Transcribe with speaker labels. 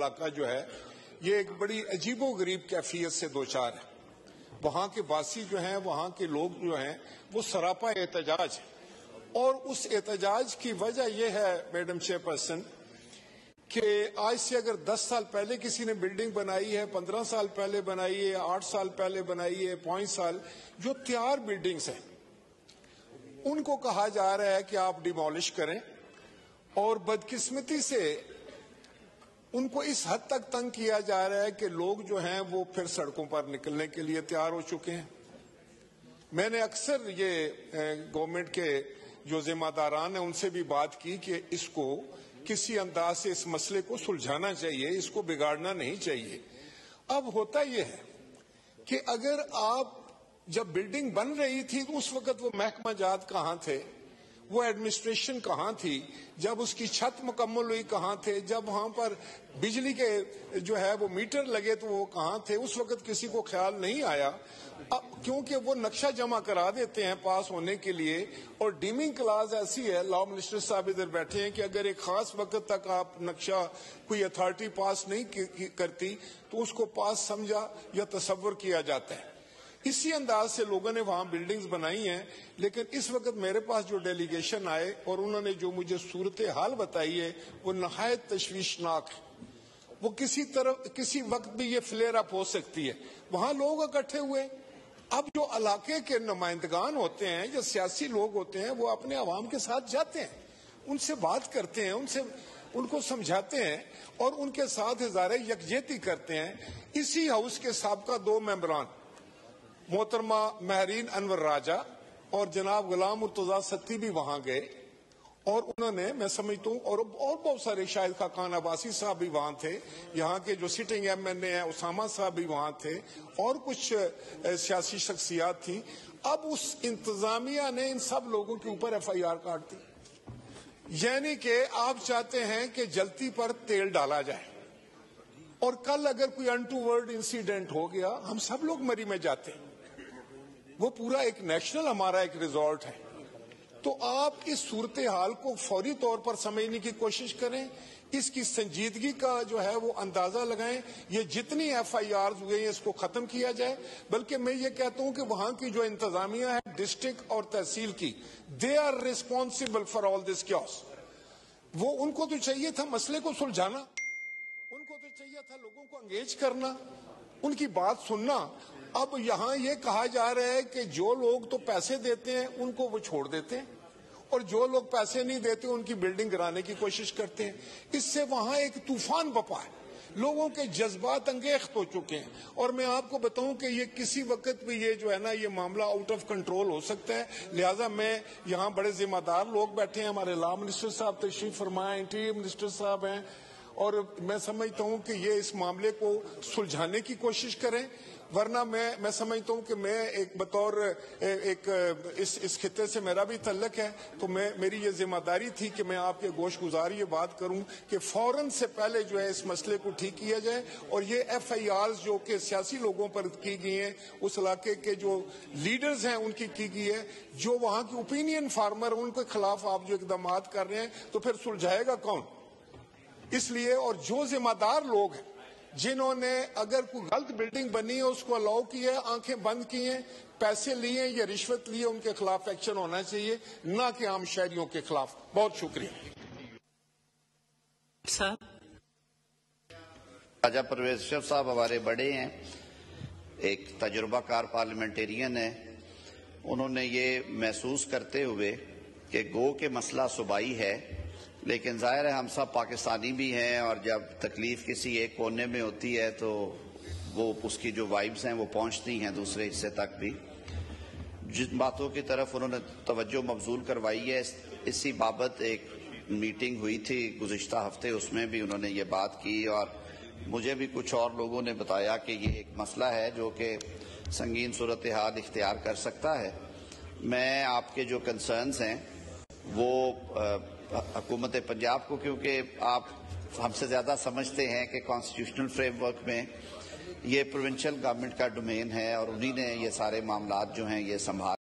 Speaker 1: علاقہ جو ہے یہ ایک بڑی عجیب و غریب کیفیت سے دوچار ہے. وہاں کے باسی جو ہیں، وہاں کے لوگ جو ہیں وہ سراپا احتجاج ہے. اور اس احتجاج کی وجہ یہ ہے میڈم چیئر پرسن کہ آج سے اگر 10 سال پہلے کسی نے بلڈنگ بنائی ہے، 15 سال پہلے بنائی ہے، 8 سال پہلے بنائی ہے، 5 سال جو تیار بلڈنگز ہیں ان کو کہا جا رہا ہے کہ آپ ڈیمولش کریں. اور بدقسمتی سے ان کو اس حد تک تنگ کیا جا رہا ہے کہ لوگ جو ہیں وہ پھر سڑکوں پر نکلنے کے لیے تیار ہو چکے ہیں. میں نے اکثر یہ گورنمنٹ کے جو ذمہ داران ہیں ان سے بھی بات کی کہ اس کو کسی انداز سے اس مسئلے کو سلجھانا چاہیے، اس کو بگاڑنا نہیں چاہیے. اب ہوتا یہ ہے کہ اگر آپ جب بلڈنگ بن رہی تھی تو اس وقت وہ محکمہ جات کہاں تھے، وہ ایڈمنسٹریشن کہاں تھی، جب اس کی چھت مکمل ہوئی کہاں تھے، جب وہاں پر بجلی کے جو ہے وہ میٹر لگے تو وہ کہاں تھے، اس وقت کسی کو خیال نہیں آیا. کیونکہ وہ نقشہ جمع کرا دیتے ہیں پاس ہونے کے لیے، اور ڈیمنگ کلاس ایسی ہے، لا منسٹر صاحب ادھر بیٹھے ہیں، کہ اگر ایک خاص وقت تک آپ نقشہ کوئی اتھارٹی پاس نہیں کرتی تو اس کو پاس سمجھا یا تصور کیا جاتا ہے. اسی انداز سے لوگوں نے وہاں بلڈنگز بنائی ہیں. لیکن اس وقت میرے پاس جو ڈیلیگیشن آئے اور انہوں نے جو مجھے صورتحال بتائی ہے وہ نہایت تشویشناک ہے. وہ کسی وقت بھی یہ فلیئر اپ ہو سکتی ہے. وہاں لوگ اکٹھے ہوئے. اب جو علاقے کے نمائندگان ہوتے ہیں یا سیاسی لوگ ہوتے ہیں وہ اپنے عوام کے ساتھ جاتے ہیں، ان سے بات کرتے ہیں، ان کو سمجھاتے ہیں اور ان کے ساتھ اظہار یکجہتی کرتے ہیں. اسی ہاؤس کے سابقہ 2 ممبران محترمہ مہرین انور راجہ اور جناب غلام مرتضیٰ ستی بھی وہاں گئے، اور انہوں نے، میں سمجھتا ہوں، اور بہت سارے شاہد خاقان عباسی صاحب بھی وہاں تھے، یہاں کے جو سٹنگ ایم این اے ہیں اسامہ صاحب بھی وہاں تھے، اور کچھ سیاسی شخصیات تھیں. اب اس انتظامیہ نے ان سب لوگوں کے اوپر ایف آئی آر کاٹ دی. یعنی کہ آپ چاہتے ہیں کہ جلتی پر تیل ڈالا جائے، اور کل اگر کوئی انٹوورڈ انسیڈنٹ ہو گیا ہم سب لوگ مری میں جاتے ہیں. وہ پورا ایک نیشنل ہمارا ایک ریزورٹ ہے. تو آپ اس صورتحال کو فوری طور پر سمجھنے کی کوشش کریں، اس کی سنجیدگی کا جو ہے وہ اندازہ لگائیں. یہ جتنی ایف آئی آرز ہوئے ہیں اس کو ختم کیا جائے. بلکہ میں یہ کہتا ہوں کہ وہاں کی جو انتظامیہ ہے ڈسٹرکٹ اور تحصیل کی، they are responsible for all this chaos. وہ ان کو تو چاہیے تھا مسئلے کو سلجھانا، ان کو تو چاہیے تھا لوگوں کو انگیج کرنا، ان کی بات سننا. اب یہاں یہ کہا جا رہا ہے کہ جو لوگ تو پیسے دیتے ہیں ان کو وہ چھوڑ دیتے ہیں، اور جو لوگ پیسے نہیں دیتے ان کی بلڈنگ گرانے کی کوشش کرتے ہیں. اس سے وہاں ایک طوفان بپا ہے، لوگوں کے جذبات انگیخت ہو چکے ہیں. اور میں آپ کو بتاؤں کہ یہ کسی وقت بھی یہ جو ہے نا یہ معاملہ آؤٹ آف کنٹرول ہو سکتا ہے. لہٰذا میں یہاں بڑے ذمہ دار لوگ بیٹھے ہیں، ہمارے لا منسٹر صاحب تشریف فرمائے، انٹیریئر منسٹر صاحب ہیں، اور میں سمجھتا ہوں کہ یہ اس معاملے کو سلجھانے کی کوشش کریں. ورنہ میں سمجھتا ہوں کہ میں ایک بطور ایک اس خطے سے میرا بھی تعلق ہے، تو میری یہ ذمہ داری تھی کہ میں آپ کے گوش گزار یہ بات کروں کہ فوراً سے پہلے جو ہے اس مسئلے کو ٹھیک کیا جائے. اور یہ ایف آئی آرز جو کہ سیاسی لوگوں پر کی گئی ہیں، اس علاقے کے جو لیڈرز ہیں ان کی گئی ہے، جو وہاں کی اوپینین فارمر ان کے خلاف آپ جو اقدامات کر رہے ہیں، تو پھر سلجھائے گا کون؟ اس لیے، اور جو ذمہ دار لوگ ہیں جنہوں نے اگر کوئی غلط بلڈنگ بنی ہے اس کو الاؤ کیا ہے، آنکھیں بند کی ہیں، پیسے لیے یا رشوت لیے، ان کے خلاف ایکشن ہونا چاہیے، نہ کہ عام شہریوں کے خلاف. بہت شکریہ.
Speaker 2: راجہ پرویز اشرف صاحب ہمارے بڑے ہیں، ایک تجربہ کار پارلیمنٹیرین ہیں. انہوں نے یہ محسوس کرتے ہوئے کہ گو کے مسئلہ صوبائی ہے، لیکن ظاہر ہے ہم سب پاکستانی بھی ہیں، اور جب تکلیف کسی ایک کونے میں ہوتی ہے تو وہ اس کی جو وائبز ہیں وہ پہنچتی ہیں دوسرے حصے تک بھی. جن باتوں کی طرف انہوں نے توجہ مبذول کروائی ہے، اسی بابت ایک میٹنگ ہوئی تھی گزشتہ ہفتے، اس میں بھی انہوں نے یہ بات کی، اور مجھے بھی کچھ اور لوگوں نے بتایا کہ یہ ایک مسئلہ ہے جو کہ سنگین صورتحال اختیار کر سکتا ہے. میں آپ کے جو کنسرنز ہیں وہ حکومت پنجاب کو، کیونکہ آپ ہم سے زیادہ سمجھتے ہیں کہ کانسٹیٹیوشنل فریم ورک میں یہ پروونشل گورنمنٹ کا ڈومین ہے، اور انہی نے یہ سارے معاملات جو ہیں یہ سنبھال